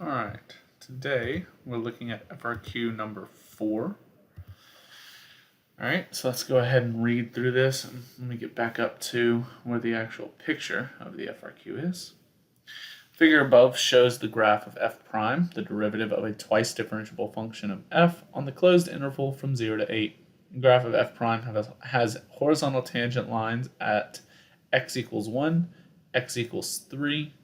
All right, today we're looking at FRQ number 4. All right, so let's go ahead and read through this, and let me get back up to where the actual picture of the FRQ is. Figure above shows the graph of f prime, the derivative of a twice differentiable function of f on the closed interval from 0 to 8. The graph of f prime has horizontal tangent lines at x equals 1, x equals 3,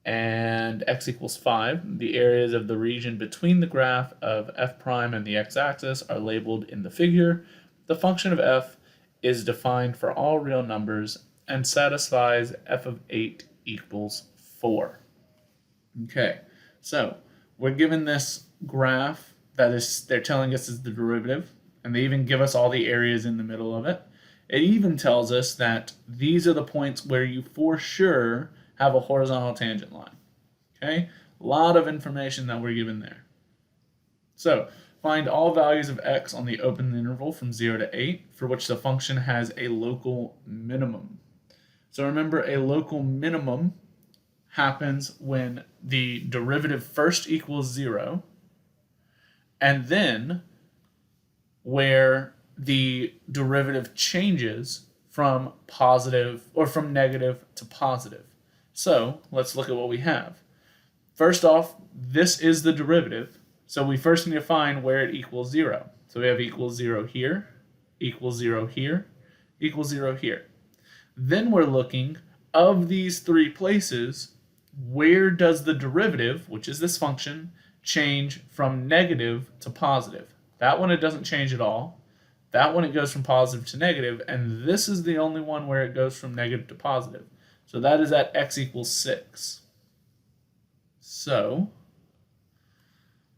and x equals 5. The areas of the region between the graph of f prime and the x-axis are labeled in the figure. The function of f is defined for all real numbers and satisfies f of 8 equals 4. Okay, so we're given this graph that is, they're telling us is the derivative, and they even give us all the areas in the middle of it. It even tells us that these are the points where you for sure have a horizontal tangent line. Okay, a lot of information that we're given there. So find all values of x on the open interval from 0 to 8 for which the function has a local minimum. So remember, a local minimum happens when the derivative first equals 0, and then where the derivative changes from positive or from negative to positive. So let's look at what we have. First off, this is the derivative, so we first need to find where it equals 0. So we have equals 0 here, equals 0 here, equals 0 here. Then we're looking, of these three places, where does the derivative, which is this function, change from negative to positive? That one it doesn't change at all. That one it goes from positive to negative, and this is the only one where it goes from negative to positive. So that is at x equals 6. So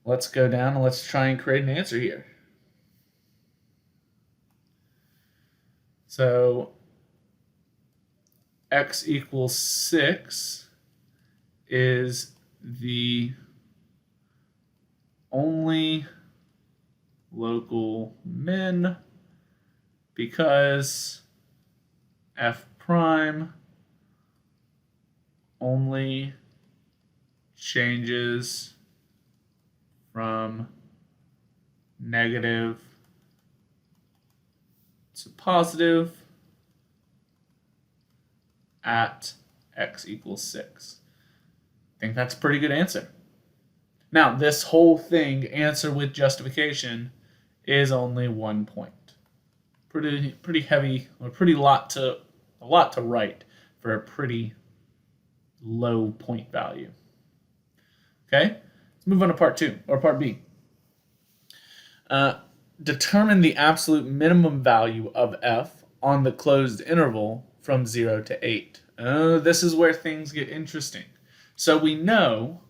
let's go down and let's try and create an answer here. So x equals 6 is the only local min because f prime only changes from negative to positive at x equals 6. I think that's a pretty good answer. Now, this whole thing, answer with justification, is only 1 point. Pretty heavy, or a lot to write for a pretty low point value. Okay, let's move on to part 2, or part B. Determine the absolute minimum value of f on the closed interval from 0 to 8. This is where things get interesting. So we know,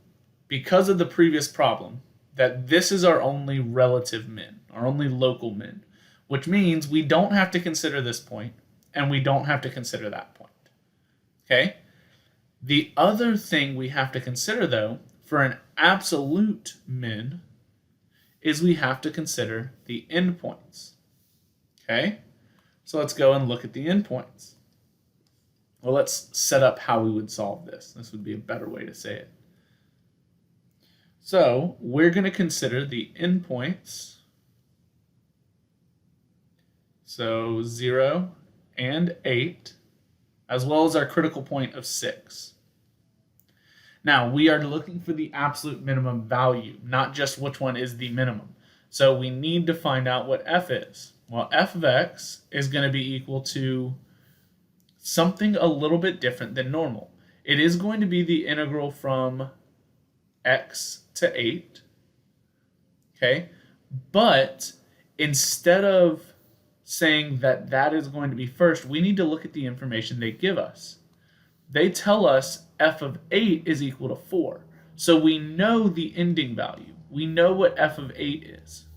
because of the previous problem, that this is our only relative min, our only local min, which means we don't have to consider this point, and we don't have to consider that point. Okay? The other thing we have to consider, though, for an absolute min, is we have to consider the endpoints. Okay? So let's go and look at the endpoints. Well, let's set up how we would solve this. This would be a better way to say it. So we're going to consider the endpoints. So 0 and 8, as well as our critical point of 6. Now, we are looking for the absolute minimum value, not just which one is the minimum. So we need to find out what f is. Well, f of x is going to be equal to something a little bit different than normal. It is going to be the integral from x to 8. Okay? But instead of saying that that is going to be first, we need to look at the information they give us. They tell us f of 8 is equal to 4. So we know the ending value. We know what f of 8 is.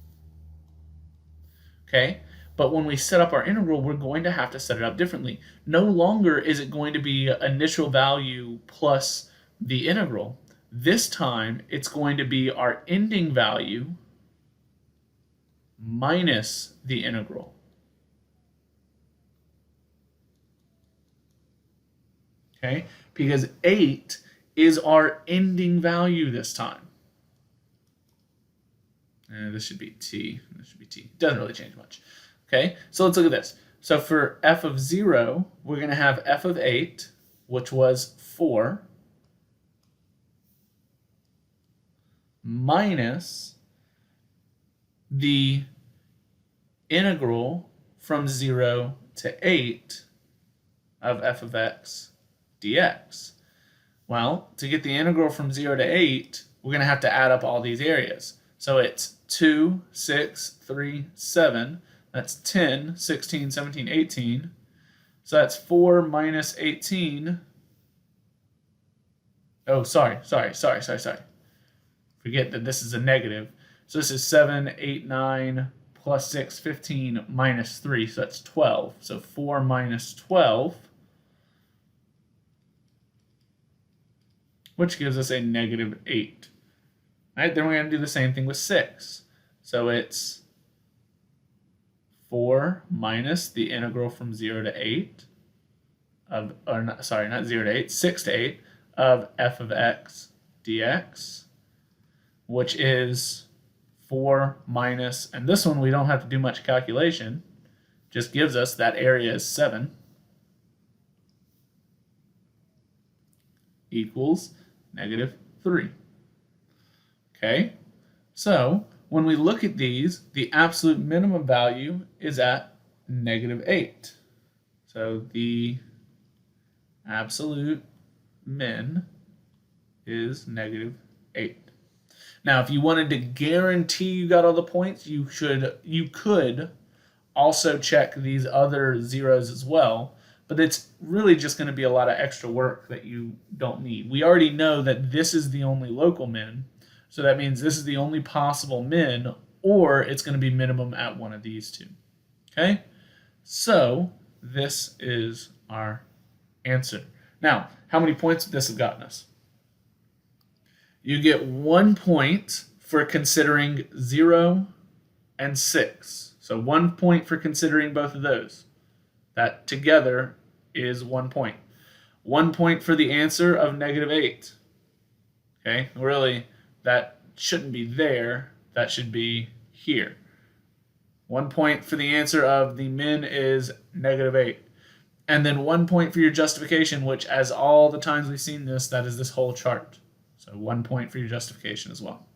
Okay? But when we set up our integral, we're going to have to set it up differently. No longer is it going to be initial value plus the integral. This time, it's going to be our ending value minus the integral. Okay? Because 8 is our ending value this time. And this should be t. This should be t. Doesn't really change much. Okay, so let's look at this. So for f of 0, we're going to have f of 8, which was 4, minus the integral from 0 to 8 of f of x dx. Well, to get the integral from 0 to 8, we're going to have to add up all these areas. So it's 2, 6, 3, 7. That's 10, 16, 17, 18. So that's 4 minus 18. Oh, sorry. Forget that this is a negative. So this is 7, 8, 9, plus 6, 15, minus 3. So that's 12. So 4 minus 12, which gives us a negative 8. All right, then we're going to do the same thing with 6. So it's 4 minus the integral from 0 to 8 of, or not, sorry, not 0 to 8, 6 to 8 of f of x dx, which is 4 minus, and this one we don't have to do much calculation, just gives us that area is 7, equals negative 3. Okay, so when we look at these, the absolute minimum value is at negative 8. So the absolute min is negative 8. Now, if you wanted to guarantee you got all the points, you could also check these other zeros as well, but it's really just going to be a lot of extra work that you don't need. We already know that this is the only local min, so that means this is the only possible min, or it's going to be minimum at one of these two. Okay? So this is our answer. Now, how many points would this have gotten us? You get 1 point for considering 0 and 6. So 1 point for considering both of those. That together is 1 point. 1 point for the answer of negative 8. Okay, really, that shouldn't be there. That should be here. 1 point for the answer of the min is negative 8. And then 1 point for your justification, which as all the times we've seen this, that is this whole chart. So 1 point for your justification as well.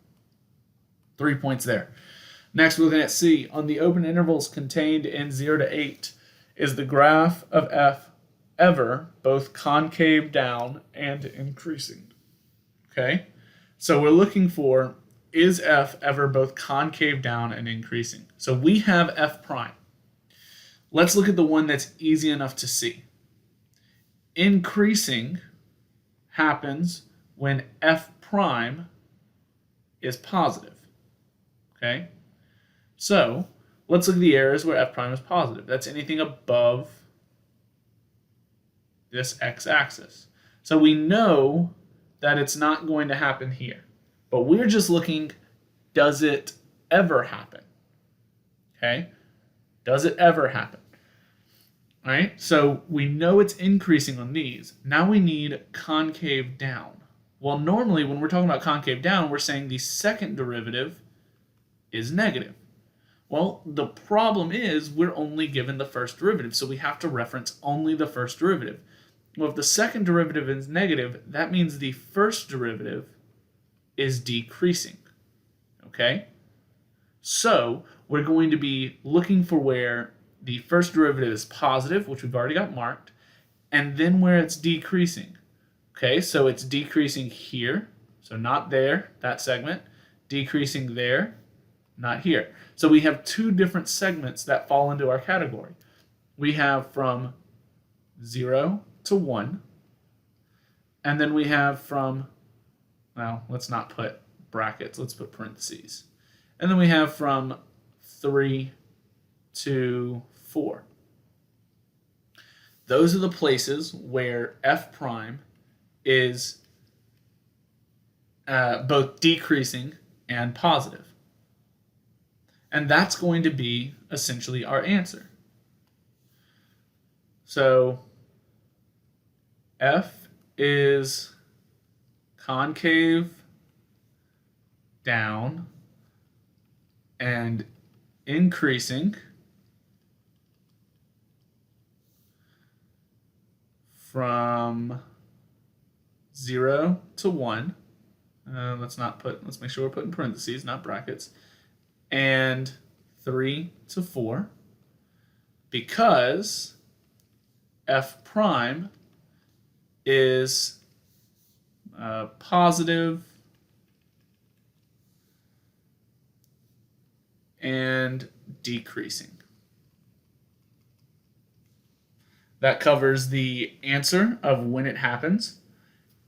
3 points there. Next, we're looking at C. On the open intervals contained in 0 to 8, is the graph of f ever both concave down and increasing? Okay, so we're looking for, is f ever both concave down and increasing? So we have f prime. Let's look at the one that's easy enough to see. Increasing happens when f prime is positive. Okay, so let's look at the areas where f prime is positive. That's anything above this x-axis. So we know that it's not going to happen here. But we're just looking, does it ever happen? Okay? Does it ever happen? All right? So we know it's increasing on these. Now we need concave down. Well, normally when we're talking about concave down, we're saying the second derivative is negative. Well, the problem is we're only given the first derivative, so we have to reference only the first derivative. Well, if the second derivative is negative, that means the first derivative is decreasing. Okay? So we're going to be looking for where the first derivative is positive, which we've already got marked, and then where it's decreasing. Okay, so it's decreasing here, so not there, that segment, decreasing there, not here. So we have two different segments that fall into our category. We have from 0 to 1, and then we have from, well, let's not put brackets, let's put parentheses. And then we have from 3 to 4. Those are the places where f prime is both decreasing and positive. And that's going to be essentially our answer. So f is concave down and increasing from 0 to 1. Let's make sure we're putting parentheses, not brackets. And 3 to 4, because f prime is positive and decreasing. That covers the answer of when it happens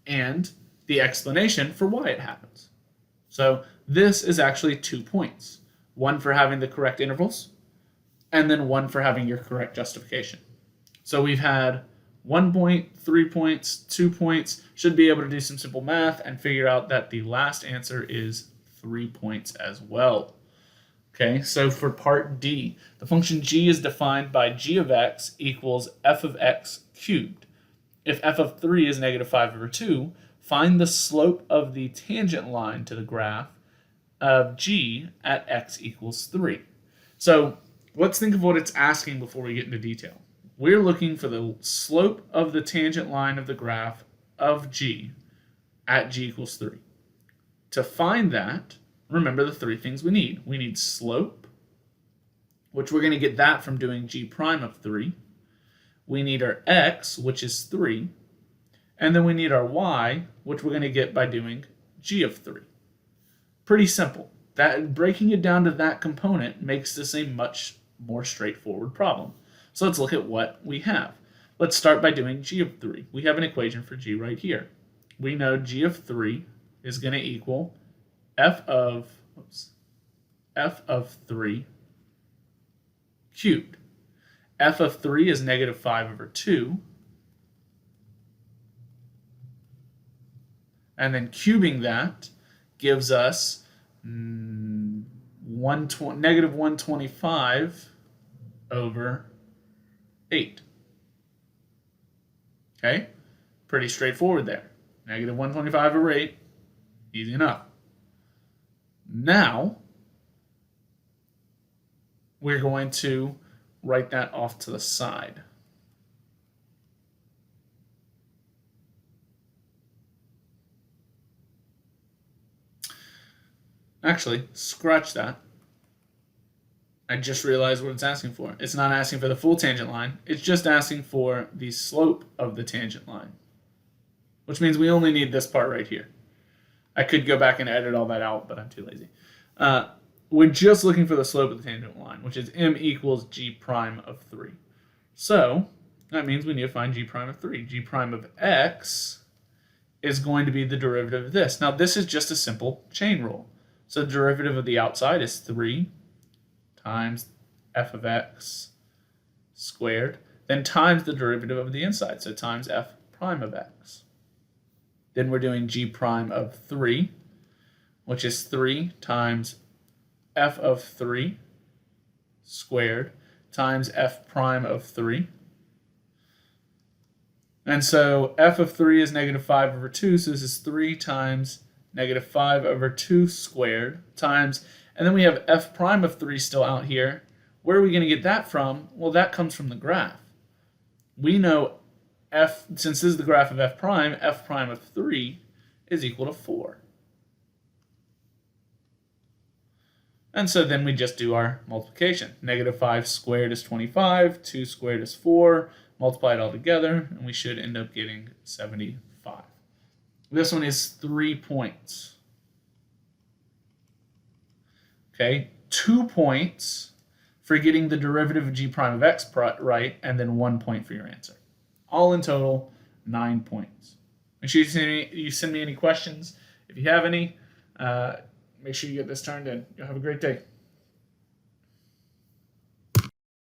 and the explanation for why it happens. So this is actually 2 points. One for having the correct intervals, and then one for having your correct justification. So we've had 1 point, 3 points, 2 points. Should be able to do some simple math and figure out that the last answer is 3 points as well. Okay, so for part D, the function g is defined by g of x equals f of x cubed. If f of 3 is negative 5 over 2, find the slope of the tangent line to the graph of g at x equals 3. So let's think of what it's asking before we get into detail. We're looking for the slope of the tangent line of the graph of g at g equals 3. To find that, remember the 3 things we need. We need slope, which we're going to get that from doing g prime of 3. We need our x, which is 3. And then we need our y, which we're going to get by doing g of 3. Pretty simple. That breaking it down to that component makes this a much more straightforward problem. So let's look at what we have. Let's start by doing g of 3. We have an equation for g right here. We know g of 3 is going to equal f of 3 cubed. F of 3 is negative 5 over 2. And then cubing that gives us negative 125 over 8. Okay? Pretty straightforward there. Negative 125 over 8. Easy enough. Now, we're going to write that off to the side. Actually, scratch that. I just realized what it's asking for. It's not asking for the full tangent line. It's just asking for the slope of the tangent line, which means we only need this part right here. I could go back and edit all that out, but I'm too lazy. We're just looking for the slope of the tangent line, which is m equals g prime of 3. So that means we need to find g prime of 3. G prime of x is going to be the derivative of this. Now this is just a simple chain rule. So the derivative of the outside is 3 times f of x squared, then times the derivative of the inside, so times f prime of x. Then we're doing g prime of 3, which is 3 times f of 3 squared times f prime of 3. And so f of 3 is negative 5 over 2, so this is 3 times negative 5 over 2 squared times, and then we have f prime of 3 still out here. Where are we going to get that from? Well, that comes from the graph. We know since this is the graph of f prime of 3 is equal to 4. And so then we just do our multiplication. Negative 5 squared is 25, 2 squared is 4, multiply it all together, and we should end up getting 75. This one is 3 points. Okay, 2 points for getting the derivative of g prime of x right, and then 1 point for your answer. All in total, 9 points. Make sure you send me any questions. If you have any, make sure you get this turned in. You'll have a great day.